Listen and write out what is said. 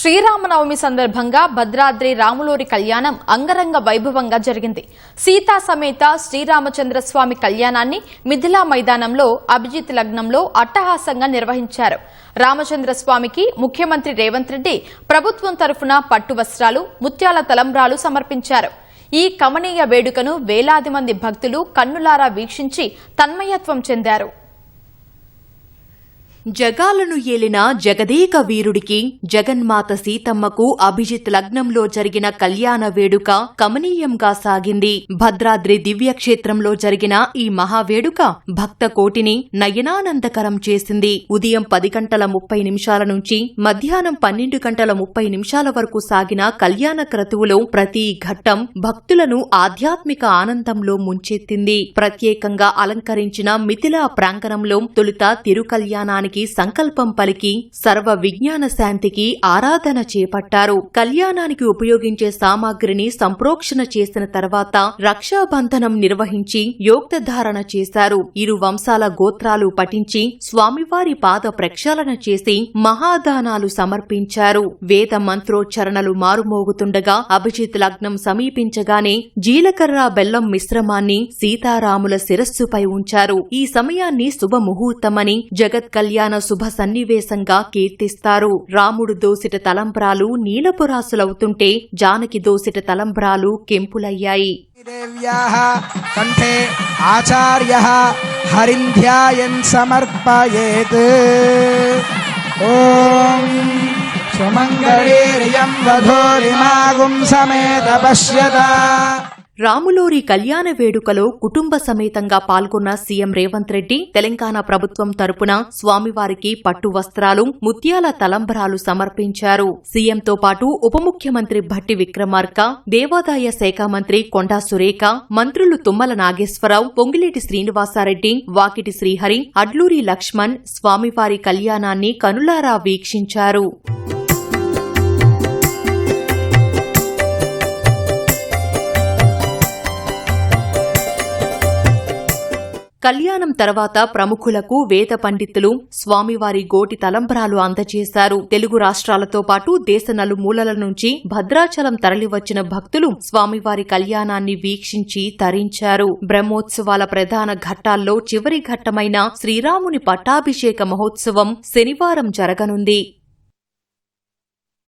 శ్రీరామనవమి సందర్భంగా భద్రాద్రి రాములోరి కళ్యాణం అంగరంగ వైభవంగా జరిగింది. సీతా సమేత శ్రీరామచంద్రస్వామి కళ్యాణాన్ని మిథిలా మైదానంలో అభిజిత్ లగ్నంలో అట్టహాసంగా నిర్వహించారు. రామచంద్రస్వామికి ముఖ్యమంత్రి రేవంత్ రెడ్డి ప్రభుత్వం తరఫున పట్టు వస్త్రాలు, ముత్యాల తలంబ్రాలు సమర్పించారు. ఈ కమనీయ వేడుకను వేలాది మంది భక్తులు కన్నులారా వీక్షించి తన్మయత్వం చెందారు. జగాలను ఏలిన జగదేక వీరుడికి జగన్మాత సీతమ్మకు అభిజిత్ లగ్నంలో జరిగిన కళ్యాణ వేడుక కమనీయంగా సాగింది. భద్రాద్రి దివ్యక్షేత్రంలో జరిగిన ఈ మహావేడుక భక్త కోటిని నయనానందకరం చేసింది. ఉదయం 10:30 నుంచి మధ్యాహ్నం 12:30 వరకు సాగిన కళ్యాణ క్రతువులో ప్రతి ఘట్టం భక్తులను ఆధ్యాత్మిక ఆనందంలో ముంచెత్తింది. ప్రత్యేకంగా అలంకరించిన మిథిలా ప్రాంగణంలో తొలుత తిరుకల్యాణానికి సంకల్పం పలికి సర్వ విజ్ఞాన శాంతికి ఆరాధన చేపట్టారు. కళ్యాణానికి ఉపయోగించే సామాగ్రిని సంప్రోక్షణ చేసిన తర్వాత రక్షాబంధనం నిర్వహించి యోక్తధారణ చేశారు. ఇరు వంశాల గోత్రాలు పఠించి స్వామివారి పాద ప్రక్షాళన చేసి మహాదానాలు సమర్పించారు. వేద మంత్రోచ్చరణలు మారుమోగుతుండగా అభిజిత్ లగ్నం సమీపించగానే జీలకర్ర బెల్లం మిశ్రమాన్ని సీతారాముల శిరస్సుపై ఉంచారు. ఈ సమయాన్ని శుభముహూర్తమని జగత్ కళ్యాణ శుభ సన్నివేశంగా కీర్తిస్తారు. రాముడు దోసిట తలంబ్రాలు నీలపురాసులవుతుంటే జానకి దోసిట తలంబ్రాలు కెంపులయ్యాయి. కంఠే ఆచార్యః హరింధ్యాయన్ సమర్పయేత్. ఓం సుమంగళీర్యం వధూరిమాగుం సమేత పశ్యత. రాములోరి కళ్యాణ వేడుకలో కుటుంబ సమేతంగా పాల్గొన్న సీఎం రేవంత్ రెడ్డి తెలంగాణ ప్రభుత్వం తరపున స్వామివారికి పట్టు వస్త్రాలు, ముత్యాల తలంబ్రాలు సమర్పించారు. సీఎంతో పాటు ఉప ముఖ్యమంత్రి భట్టి విక్రమార్క, దేవాదాయ శాఖ మంత్రి కొండా సురేఖ, మంత్రులు తుమ్మల నాగేశ్వరరావు, పొంగిలేటి శ్రీనివాసారెడ్డి, వాకిటి శ్రీహరి, అడ్లూరి లక్ష్మణ్ స్వామివారి కళ్యాణాన్ని కనులారా వీక్షించారు. కళ్యాణం తర్వాత ప్రముఖులకు వేద పండితులు స్వామివారి గోటి తలంబ్రాలు అందజేశారు. తెలుగు రాష్ట్రాలతో పాటు దేశ నలుమూలల నుంచి భద్రాచలం తరలివచ్చిన భక్తులు స్వామివారి కళ్యాణాన్ని వీక్షించి తరించారు. బ్రహ్మోత్సవాల ప్రధాన ఘట్టాల్లో చివరి ఘట్టమైన శ్రీరాముని పట్టాభిషేక మహోత్సవం శనివారం జరగనుంది.